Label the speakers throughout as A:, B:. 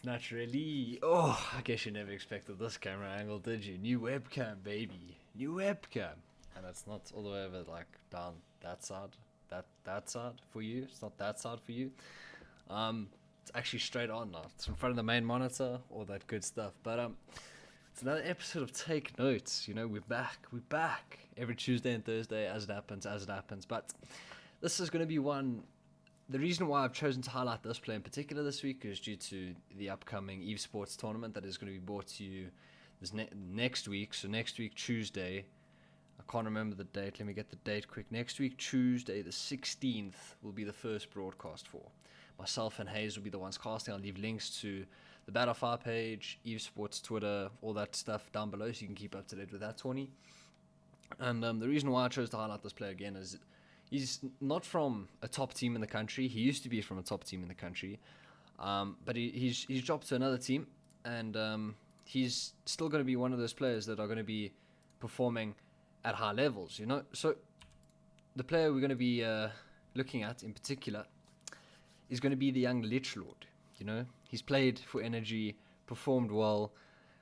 A: naturally. Oh, I guess you never expected this camera angle, did you? New webcam, baby. New webcam. And it's not all the way over, like, down that side. That side for you. It's not that side for you. It's actually straight on now. It's in front of the main monitor, all that good stuff. But it's another episode of Take Notes. You know, we're back. We're back. Every Tuesday and Thursday, as it happens. But this is going to be one. The reason why I've chosen to highlight this play in particular this week is due to the upcoming Evesports tournament that is going to be brought to you next week. So next week, Tuesday, I can't remember the date. Let me get the date quick. Next week, Tuesday, the 16th, will be the first broadcast for. Myself and Hayes will be the ones casting. I'll leave links to the Battlefire page, Evesports Twitter, all that stuff down below so you can keep up to date with that tourney. And the reason why I chose to highlight this player again is he's not from a top team in the country. He used to be from a top team in the country. But he's dropped to another team. And he's still going to be one of those players that are going to be performing at high levels, you know. So the player we're going to be looking at in particular is going to be the young Lichlord, you know. He's played for Energy, performed well,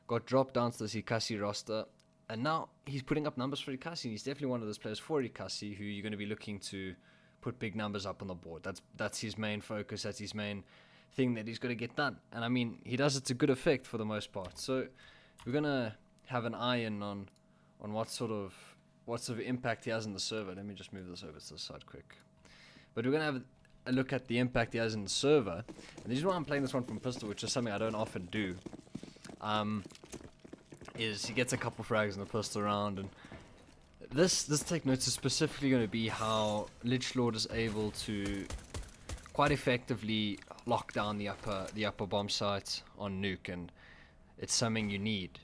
A: got dropped down to the Ikasi roster. And now he's putting up numbers for Ikasi. He's definitely one of those players for Ikasi who you're going to be looking to put big numbers up on the board. That's his main focus. That's his main thing that he's going to get done. And I mean, he does it to good effect for the most part. So we're going to have an eye in on what sort of impact he has in the server. Let me just move this over to the side quick. But we're going to have a look at the impact he has in the server. And the reason why I'm playing this one from pistol, which is something I don't often do, is he gets a couple frags in the pistol round, and this take notes is specifically going to be how Lichlord is able to quite effectively lock down the upper bomb site on nuke, and it's something you need.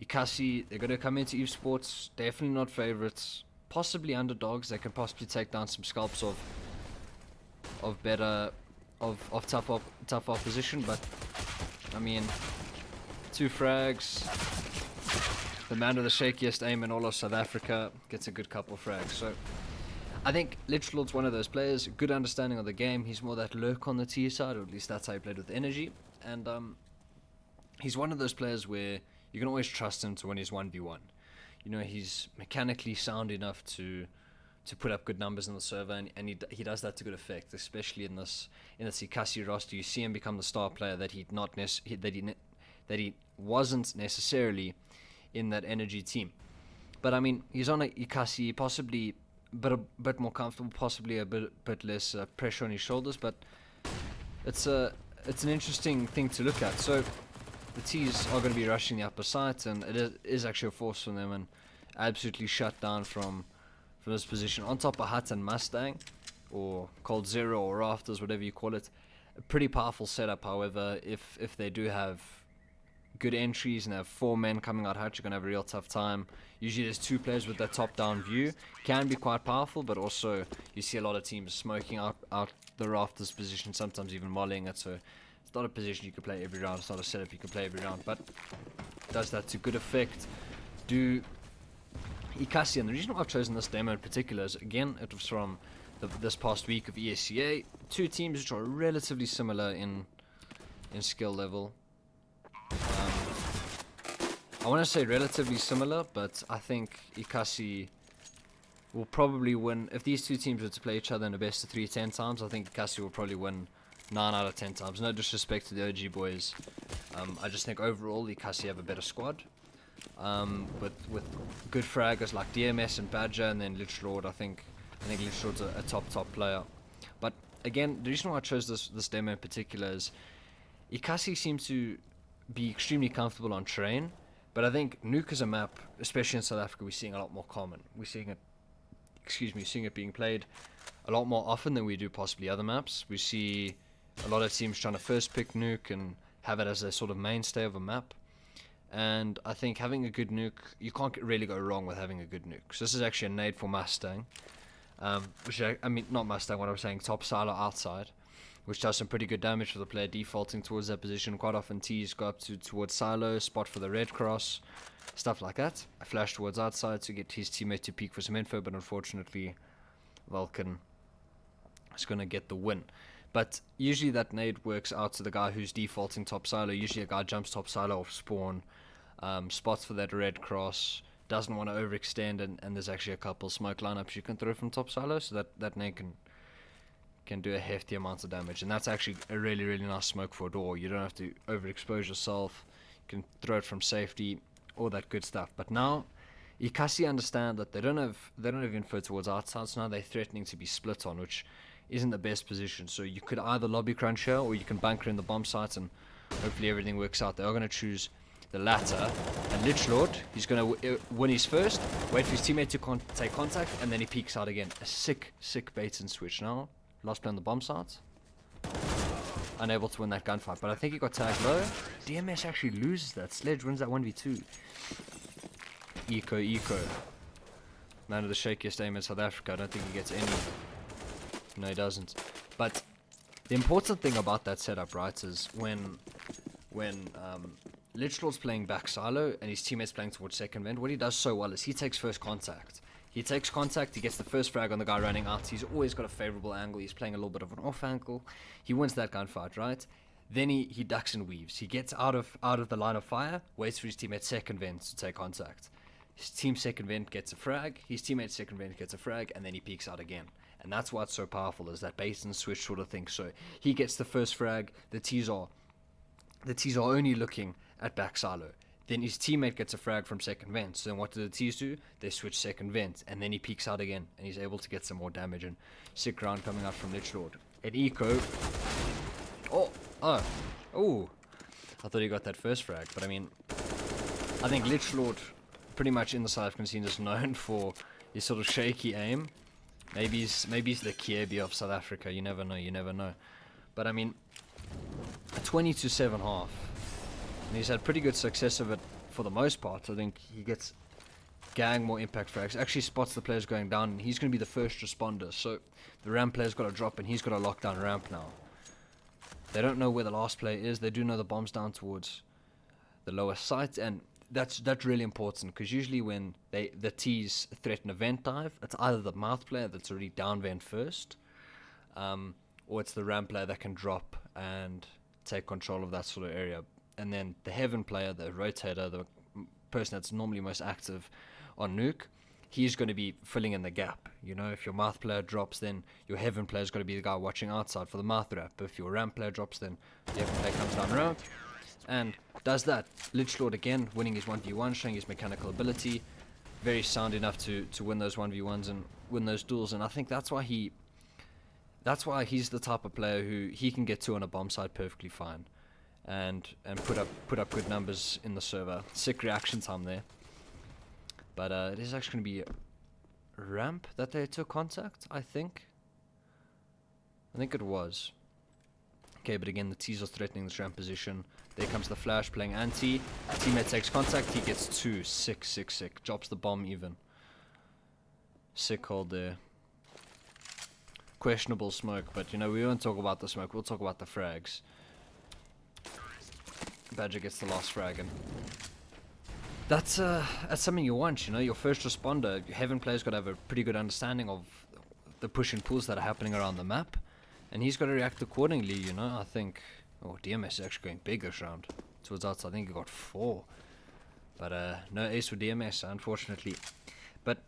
A: Ikasi, they're going to come into Evesports, definitely not favorites, possibly underdogs. They can possibly take down some scalps of tough opposition, but I mean, 2 frags. The man with the shakiest aim in all of South Africa gets a good couple frags. So I think Lichlord's one of those players, good understanding of the game. He's more that lurk on the T side, or at least that's how he played with Energy. And he's one of those players where you can always trust him to win his 1v1. You know, he's mechanically sound enough to put up good numbers in the server, and he does that to good effect, especially in this Ikasi roster. You see him become the star player that he wasn't necessarily in that Energy team. But I mean, he's on a Ikasi, possibly a bit more comfortable, possibly a bit less pressure on his shoulders, but it's an interesting thing to look at. So the T's are going to be rushing the upper site, and it is actually a force from them, and absolutely shut down from this position. On top of Hut and Mustang, or Cold Zero, or Rafters, whatever you call it. A pretty powerful setup, however. If they do have good entries and have 4 men coming out Hut, you're going to have a real tough time. Usually there's 2 players with that top-down view. Can be quite powerful, but also you see a lot of teams smoking out the Rafters position, sometimes even mollying it, so it's not a position you can play every round. It's not a setup you can play every round, but does that to good effect. Do Ikasi, and the reason why I've chosen this demo in particular is, again, it was from this past week of ESCA. 2 teams which are relatively similar in skill level. I want to say relatively similar, but I think Ikasi will probably win. If these 2 teams were to play each other in a best of 3 10 times, I think Ikasi will probably win 9 out of 10 times. No disrespect to the OG boys. I just think overall Ikasi have a better squad. With good fraggers like DMS and Badger, and then Lichlord. I think Lichlord's a top player. But again, the reason why I chose this demo in particular is Ikasi seems to be extremely comfortable on terrain, but I think nuke as a map, especially in South Africa, we're seeing a lot more common. We're seeing it being played a lot more often than we do possibly other maps. We see a lot of teams trying to first pick nuke and have it as a sort of mainstay of a map. And I think having a good nuke, you can't really go wrong with having a good nuke. So this is actually a nade for Mustang, which I mean, not Mustang, what I was saying, top silo outside, which does some pretty good damage for the player defaulting towards that position. Quite often T's go up towards silo, spot for the red cross, stuff like that. I flash towards outside to get his teammate to peek for some info, but unfortunately Vulcan is going to get the win. But usually that nade works out to the guy who's defaulting top silo. Usually a guy jumps top silo off spawn, spots for that red cross, doesn't want to overextend, and there's actually a couple smoke lineups you can throw from top silo, so that nade can do a hefty amount of damage. And that's actually a really, really nice smoke for a door. You don't have to overexpose yourself. You can throw it from safety, all that good stuff. But now Ikasi understand that they don't have info towards outside, so now they're threatening to be split on, which isn't the best position. So you could either lobby crunch here, or you can bunker in the bomb sites, and hopefully everything works out. They are going to choose the latter. And Lichlord, he's going to win his first, wait for his teammate to take contact, and then he peeks out again. A sick bait and switch. Now last play on the bomb sites, unable to win that gunfight, but I think he got tagged low. DMS actually loses that. Sledge wins that 1v2. Eco. Man of the shakiest aim in South Africa. I don't think he gets any. No, he doesn't. But the important thing about that setup, right, is when Lichlord's playing back silo and his teammates playing towards second vent, what he does so well is he takes first contact. He takes contact, he gets the first frag on the guy running out. He's always got a favorable angle. He's playing a little bit of an off angle. He wins that gunfight, right? Then he ducks and weaves. He gets out of the line of fire, waits for his teammate second vent to take contact. His team second vent gets a frag, his teammate second vent gets a frag, and then he peeks out again. And that's why it's so powerful, is that bait and switch sort of thing. So he gets the first frag, the T's are only looking at back silo. Then his teammate gets a frag from second vent. So then what do the T's do? They switch second vent, and then he peeks out again, and he's able to get some more damage. And sick round coming out from Lichlord. At Eco, oh, I thought he got that first frag, but I mean, I think Lichlord, pretty much in the South African scene, is known for his sort of shaky aim. Maybe he's the Kiebi of South Africa. You never know. But I mean, 22.5. And he's had pretty good success of it for the most part. I think he gets gang more impact frags. Actually spots the players going down, and he's going to be the first responder. So the ramp player's got to drop, and he's got to lock down ramp now. They don't know where the last player is. They do know the bomb's down towards the lower site, and that's really important, because usually when the T's threaten a vent dive, it's either the mouth player that's already down vent first, or it's the ramp player that can drop and take control of that sort of area. And then the heaven player, the rotator, the person that's normally most active on nuke, he's going to be filling in the gap. You know, if your mouth player drops, then your heaven player is going to be the guy watching outside for the mouth wrap. If your ramp player drops, then the heaven player comes down ramp and does that. Lichlord again winning his 1v1, showing his mechanical ability, very sound enough to win those 1v1s and win those duels. And I think that's why he's the type of player who he can get to on a bomb site perfectly fine, and put up good numbers in the server. Sick reaction time there. But it is actually going to be ramp that they took contact, I think it was. Okay, but again, the T's are threatening this ramp position. There comes the flash playing anti. Teammate takes contact, he gets 2. Sick. Drops the bomb even. Sick hold there. Questionable smoke, but you know, we won't talk about the smoke, we'll talk about the frags. Badger gets the last frag, and that's something you want, you know. Your first responder, your heaven player's got to have a pretty good understanding of the push and pulls that are happening around the map, and he's got to react accordingly, you know. I think, DMS is actually going big this round towards outside. I think he got 4, but no ace for DMS, unfortunately. But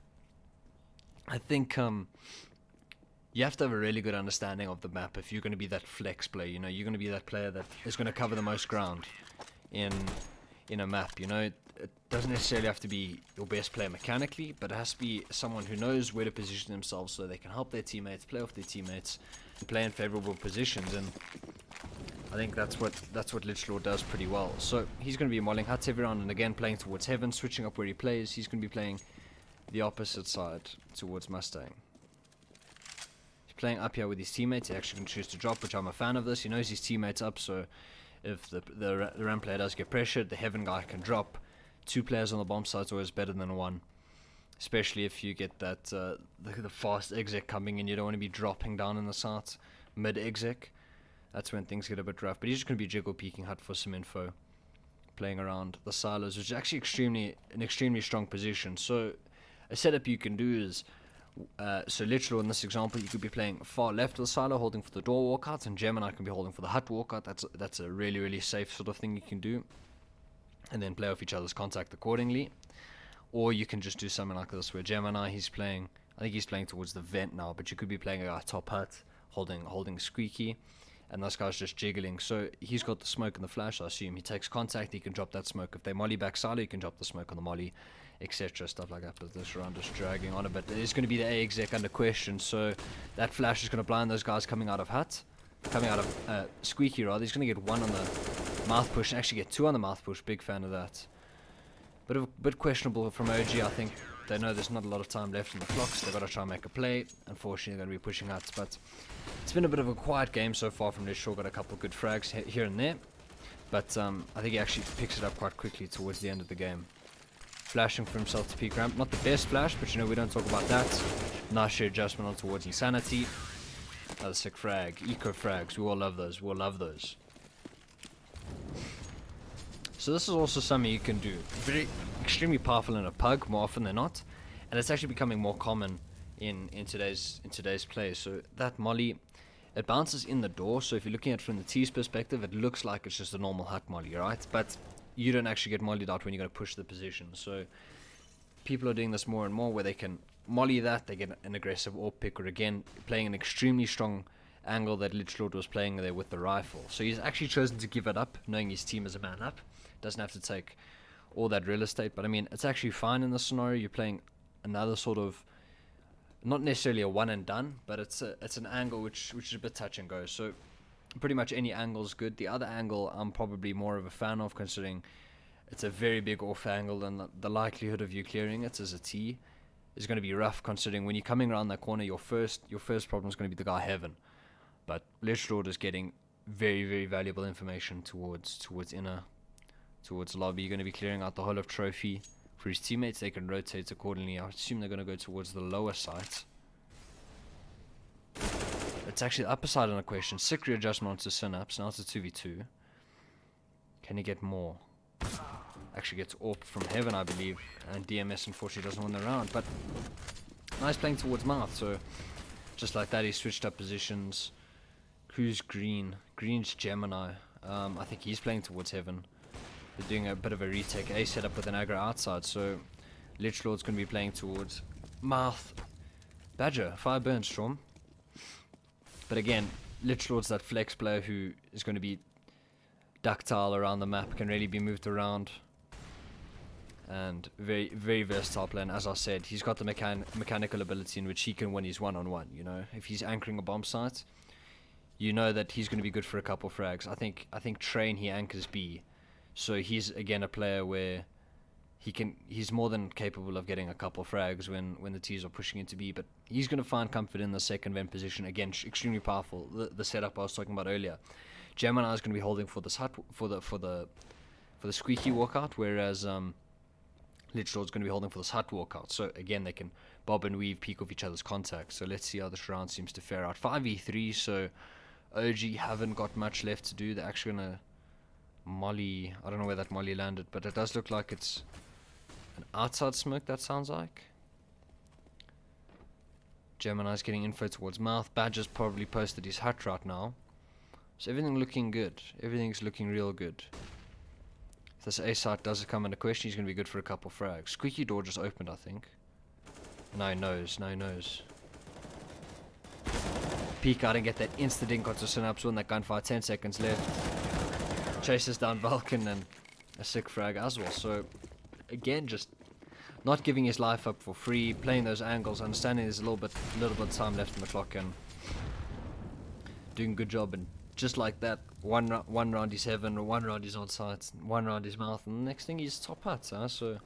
A: I think you have to have a really good understanding of the map if you're going to be that flex player. You know, you're going to be that player that is going to cover the most ground in a map. You know, it doesn't necessarily have to be your best player mechanically, but it has to be someone who knows where to position themselves so they can help their teammates, play off their teammates, and play in favorable positions. And I think that's what Lichlord does pretty well. So he's going to be mulling huts every round, and again playing towards heaven, switching up where he plays. He's going to be playing the opposite side towards Mustang. Playing up here with his teammates. He actually can choose to drop, which I'm a fan of this. He knows his teammates up, so if the ramp player does get pressured, the heaven guy can drop. 2 players on the bomb site is always better than 1, especially if you get that the fast exec coming in. You don't want to be dropping down in the site mid exec. That's when things get a bit rough. But he's just going to be jiggle peeking hut for some info, playing around the silos, which is actually an extremely strong position. So a setup you can do is, So Lichlord in this example, you could be playing far left of the silo, holding for the door walkout, and Gemini can be holding for the hut walkout. That's a really, really safe sort of thing you can do. And then play off each other's contact accordingly. Or you can just do something like this, where Gemini, I think he's playing towards the vent now, but you could be playing a top hut, holding Squeaky, and this guy's just jiggling. So he's got the smoke and the flash, I assume. He takes contact, he can drop that smoke. If they molly back silo, he can drop the smoke on the molly, etc. Stuff like that. But this round is dragging on a bit. There's going to be the A exec under question, so that flash is going to blind those guys coming out of Squeaky rather. He's going to get one on the mouth push, and actually get two on the mouth push. Big fan of that. Bit questionable from OG. I think they know there's not a lot of time left in the clock, so they've got to try and make a play. Unfortunately, they're going to be pushing out, but it's been a bit of a quiet game so far from Lichlord. Got a couple of good frags here and there, but I think he actually picks it up quite quickly towards the end of the game. Flashing for himself to peak ramp. Not the best flash, but we don't talk about that. Nice sheer adjustment on towards Insanity. Another sick frag. Eco frags. We all love those. So this is also something you can do. Extremely powerful in a pug more often than not, and it's actually becoming more common in today's play. So that molly, it bounces in the door. So if you're looking at it from the T's perspective, it looks like it's just a normal hut molly, right? But you don't actually get mollied out when you're going to push the position. So people are doing this more and more, where they can molly that, they get an aggressive AWP pick, or again playing an extremely strong angle that Lichlord was playing there with the rifle. So he's actually chosen to give it up, knowing his team is a man up. Doesn't have to take all that real estate, but I mean, it's actually fine in this scenario. You're playing another sort of, not necessarily a one and done, but it's an angle which is a bit touch and go. So pretty much any angle is good. The other angle I'm probably more of a fan of, considering it's a very big off angle, and the likelihood of you clearing it as a T is going to be rough, considering when you're coming around that corner, your first problem is going to be the guy heaven. But Lichlord is getting very, very valuable information towards lobby. You're going to be clearing out the whole of trophy for his teammates. They can rotate accordingly. I assume they're going to go towards the lower site. It's actually the upper side on the question. Sick readjustment onto Synapse. Now it's a 2v2. Can he get more? Actually gets AWP from Heaven, I believe. And DMS unfortunately doesn't win the round. But nice playing towards Mouth. So just like that, he switched up positions. Who's green? Green's Gemini. I think he's playing towards Heaven. They're doing a bit of a retake A setup with an aggro outside. So Lichlord's going to be playing towards Mouth. Badger, 5 burn Storm. But again, Lichlord's that flex player who is going to be ductile around the map, can really be moved around, and very, very versatile player. And as I said, he's got the mechanical ability in which he can win his one-on-one. You know, if he's anchoring a bomb site, you know that he's going to be good for a couple frags. I think Train, he anchors B, so he's again a player where he's more than capable of getting a couple frags when the T's are pushing into B. But he's going to find comfort in the second vent position. Again, extremely powerful. The setup I was talking about earlier. Gemini is going to be holding for this hut for the squeaky walkout, whereas Lichlord's going to be holding for this hut walkout. So again, they can bob and weave, peek off each other's contacts. So let's see how this round seems to fare out. 5v3, so OG haven't got much left to do. They're actually going to molly. I don't know where that molly landed, but it does look like it's an outside smoke, that sounds like. Gemini's getting info towards Mouth. Badger's probably posted his hut right now. So everything looking good. Everything's looking real good. If this A site does come into question, he's going to be good for a couple frags. Squeaky door just opened, I think. No, he knows. Peek out and get that instant ink onto Synapse when that gunfire. 10 seconds left. Chases down Vulcan and a sick frag as well. So again, just not giving his life up for free, playing those angles, understanding there's a little bit of time left in the clock, and doing a good job. And just like that, one round he's Heaven, one round he's on site, one round he's Mouth, and the next thing he's top hut. So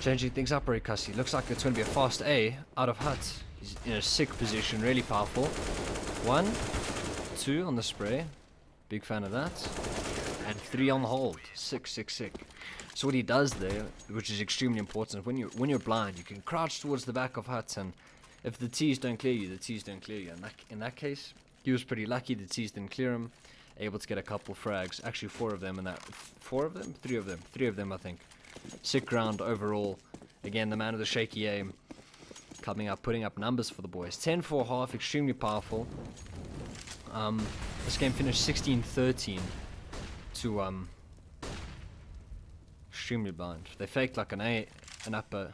A: changing things up very cussy. Looks like it's going to be a fast A out of hut. He's in a sick position, really powerful. 1, 2 on the spray, big fan of that, and 3 on the hold. Sick. So what he does there, which is extremely important, when you're blind, you can crouch towards the back of huts, and if the T's don't clear you, the T's don't clear you. And in that case, he was pretty lucky. The T's didn't clear him, able to get a couple frags. Actually, 4 of them in that. 4 of them? 3 of them. 3 of them, I think. Sick round overall. Again, the man with the shaky aim. coming up, putting up numbers for the boys. 10-4 half, extremely powerful. This game finished 16-13 to extremely blind. They faked like an upper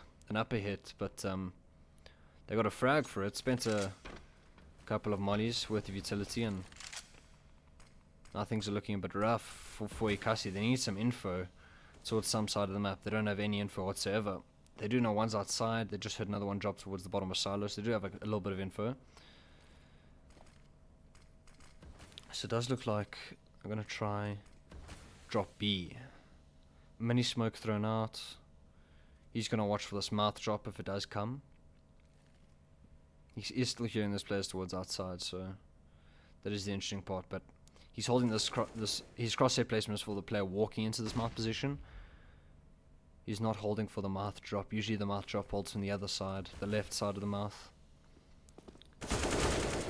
A: hit, but they got a frag for it. Spent a couple of mollies worth of utility, and now things are looking a bit rough for Ikasi. They need some info towards some side of the map. They don't have any info whatsoever. They do know one's outside. They just heard another one drop towards the bottom of silos. They do have a little bit of info. So it does look like I'm going to try drop B. Mini smoke thrown out. He's going to watch for this mouth drop if it does come. He is still hearing this players towards outside, so that is the interesting part. But he's holding his crosshair placement is for the player walking into this mouth position. He's not holding for the mouth drop. Usually the mouth drop holds from the other side, the left side of the mouth.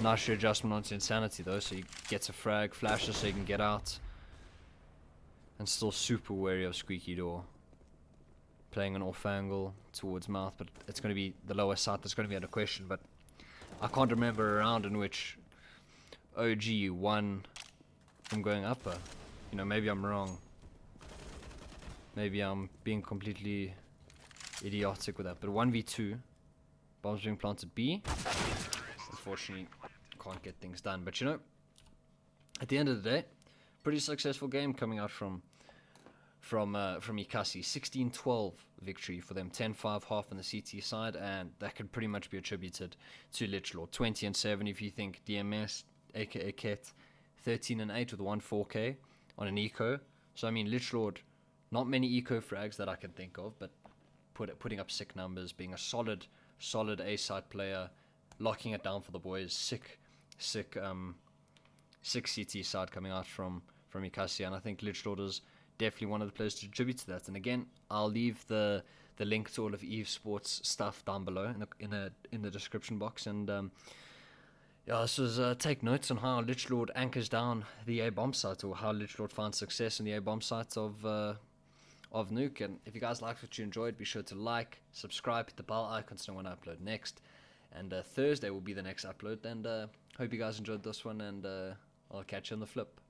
A: Nice readjustment onto Insanity though, so he gets a frag, flashes so he can get out. And still super wary of Squeaky Door. Playing an off angle towards mouth, but it's going to be the lower side that's going to be under question. But I can't remember a round in which OG won from going upper. You know, maybe I'm wrong. Maybe I'm being completely idiotic with that. But 1v2, bombs being planted B. Unfortunately, can't get things done. But you know, at the end of the day, pretty successful game coming out from Ikasi. 16-12 victory for them. 10-5 half on the CT side, and that could pretty much be attributed to Lichlord. 20-7 if you think DMS, aka Ket, 13-8 with 1-4K on an eco. So I mean, Lichlord, not many eco frags that I can think of, but putting up sick numbers, being a solid A-side player, locking it down for the boys. Sick CT side coming out from Ikasi, and I think Lichlord is definitely one of the players to contribute to that. And again, I'll leave the link to all of Evesports stuff down below in the description box. And yeah, this was take notes on how Lichlord anchors down the A bomb site, or how Lichlord finds success in the A bomb sites of Nuke. And if you guys liked what you enjoyed, be sure to like, subscribe, hit the bell icon so when I upload next. And Thursday will be the next upload. And hope you guys enjoyed this one, and I'll catch you on the flip.